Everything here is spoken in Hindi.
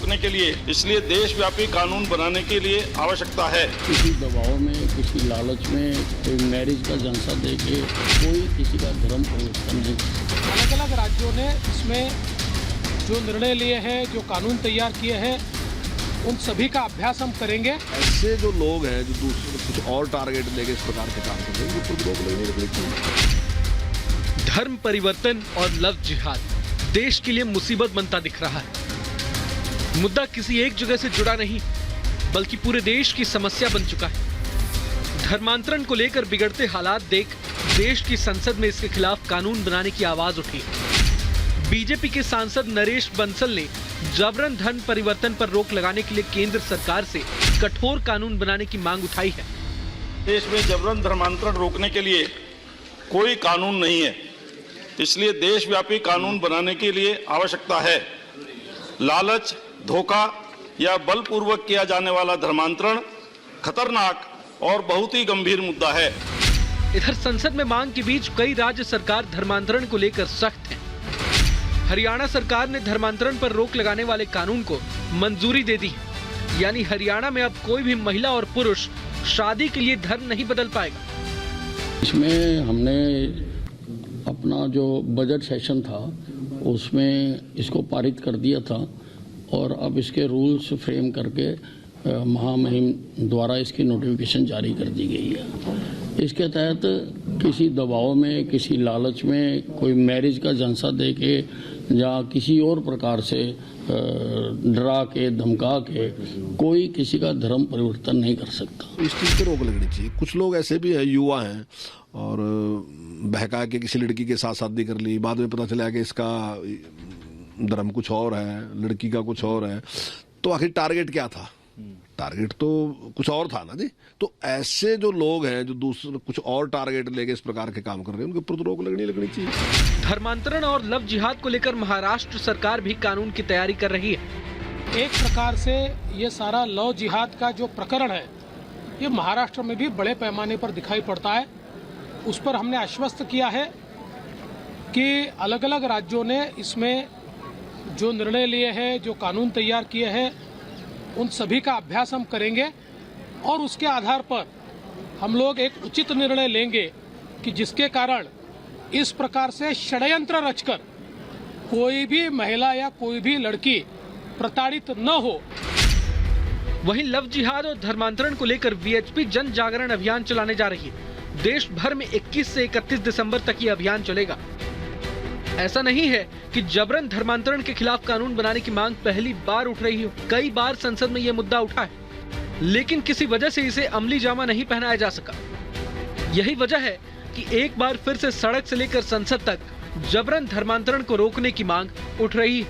रोकने के लिए इसलिए देशव्यापी कानून बनाने के लिए आवश्यकता है। किसी दबाव में, किसी लालच में, कोई मैरिज का झांसा दे के कोई किसी का धर्म परिवर्तन नहीं। अलग अलग राज्यों ने इसमें जो निर्णय लिए हैं, जो कानून तैयार किए हैं, उन सभी का अभ्यास हम करेंगे। ऐसे जो लोग हैं जो दूसरे कुछ और टारगेट लेके इस प्रकार के काम कर रहे हैं, वो रोक लेंगे। धर्म परिवर्तन और लव जिहाद देश के लिए मुसीबत बनता दिख रहा है। मुद्दा किसी एक जगह से जुड़ा नहीं, बल्कि पूरे देश की समस्या बन चुका है। धर्मांतरण को लेकर बिगड़ते हालात देख देश की संसद में इसके खिलाफ कानून बनाने की आवाज उठी। बीजेपी के सांसद नरेश बंसल ने जबरन धर्म परिवर्तन पर रोक लगाने के लिए केंद्र सरकार से कठोर कानून बनाने की मांग उठाई है। देश में जबरन धर्मांतरण रोकने के लिए कोई कानून नहीं है, इसलिए देशव्यापी कानून बनाने के लिए आवश्यकता है। लालच, धोखा या बलपूर्वक किया जाने वाला धर्मांतरण खतरनाक और बहुत ही गंभीर मुद्दा है। इधर संसद में मांग के बीच कई राज्य सरकार धर्मांतरण को लेकर सख्त है। हरियाणा सरकार ने धर्मांतरण पर रोक लगाने वाले कानून को मंजूरी दे दी है, यानी हरियाणा में अब कोई भी महिला और पुरुष शादी के लिए धर्म नहीं बदल पाएगा। इसमें हमने अपना जो बजट सेशन था उसमें इसको पारित कर दिया था और अब इसके रूल्स फ्रेम करके महामहिम द्वारा इसकी नोटिफिकेशन जारी कर दी गई है। इसके तहत किसी दबाव में, किसी लालच में, कोई मैरिज का झांसा दे के या किसी और प्रकार से डरा के, धमका के कोई किसी का धर्म परिवर्तन नहीं कर सकता। इस चीज़ पर रोक लगनी चाहिए। कुछ लोग ऐसे भी हैं, युवा हैं, और बहका के किसी लड़की के साथ शादी कर ली, बाद में पता चला कि इसका धर्म कुछ और है, लड़की का कुछ और है, तो आखिर टारगेट क्या था? टारगेट तो कुछ और था ना जी। तो ऐसे जो लोग हैं जो दूसरे कुछ और टारगेट लेके इस प्रकार के काम कर रहे हैं, उनके ऊपर रोक लगनी चाहिए। धर्मांतरण और लव जिहाद को लेकर महाराष्ट्र सरकार भी कानून की तैयारी कर रही है। एक प्रकार से ये सारा लव जिहाद का जो प्रकरण है, ये महाराष्ट्र में भी बड़े पैमाने पर दिखाई पड़ता है। उस पर हमने आश्वस्त किया है कि अलग अलग राज्यों ने इसमें जो निर्णय लिए हैं, जो कानून तैयार किए हैं, उन सभी का अभ्यास हम करेंगे और उसके आधार पर हम लोग एक उचित निर्णय लेंगे कि जिसके कारण इस प्रकार से षड्यंत्र रचकर कोई भी महिला या कोई भी लड़की प्रताड़ित न हो। वहीं लव जिहाद और धर्मांतरण को लेकर वीएचपी जन जागरण अभियान चलाने जा रही है। देश भर में 21 से 31 दिसंबर तक ये अभियान चलेगा। ऐसा नहीं है कि जबरन धर्मांतरण के खिलाफ कानून बनाने की मांग पहली बार उठ रही हो। कई बार संसद में यह मुद्दा उठा है, लेकिन किसी वजह से इसे अमली जामा नहीं पहनाया जा सका। यही वजह है कि एक बार फिर से सड़क से लेकर संसद तक जबरन धर्मांतरण को रोकने की मांग उठ रही है।